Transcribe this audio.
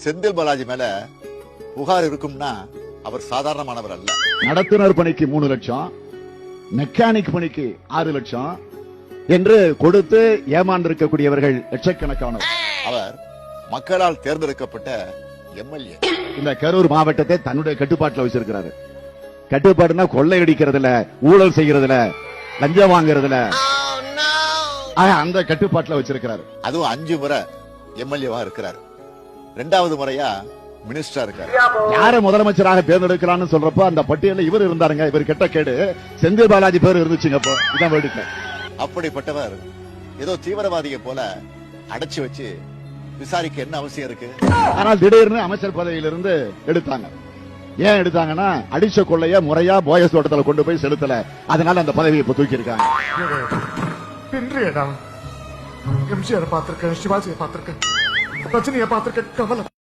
செந்தில் பாலாஜி மேல புகார் இருக்கும்னா அவர் சாதாரணமானவர் அல்ல. நடத்துனர் பணிக்கு 3 லட்சம், மெக்கானிக் பணிக்கு 6 லட்சம் என்று கொடுத்து ஏமாந்திருக்கக்கூடியவர்கள் லட்சக்கணக்கானவர். அவர் மக்களால் தேர்ந்தெடுக்கப்பட்ட எம்எல்ஏ. இந்த கரூர் மாவட்டத்தை தன்னுடைய கட்டுப்பாட்டில் வச்சிருக்கிறாரு. கட்டுப்பாடுனா கொள்ளையடிக்கிறதுல, ஊழல் செய்யறதுல, லஞ்சம் வாங்குறதுல, அந்த கட்டுப்பாட்டில் வச்சிருக்கிறாரு. அதுவும் 5 முறை எம்எல்ஏவா இருக்கிறார். 2வது முறையா மினிஸ்டரா இருக்காரு. யார முதலமைச்சராக தேர்ந்தெடுக்கிறான்னு சொல்றப்போ அந்த பட்டியலில் இவர் இருந்தாருங்க. இவர் கெட்ட கேடு செந்தில் பாலாஜி பேர் இருந்துச்சுங்க. இதான் வேடிக்கை. அப்படிப்பட்டவர் ஏதோ தீவிரவாதியை போல அடைச்சு வச்சு விசாரிக்க என்ன அவசியம் இருக்கு? ஆனால் திடீர்னு அமைச்சர் பதவியிலிருந்து எடுத்தாங்க. ஏன் எடுத்தாங்கன்னா அடிச்ச கொள்ளைய முறையா போயஸ் தோட்டத்தில் கொண்டு போய் செலுத்தல, அதனால அந்த பதவியை இப்ப தூக்கி இருக்காங்க. எம்ஜிஆர் பார்த்திருக்கேன், சிவாஜியை பார்த்திருக்கேன், ரஜினியை பார்த்திருக்கேன், கமல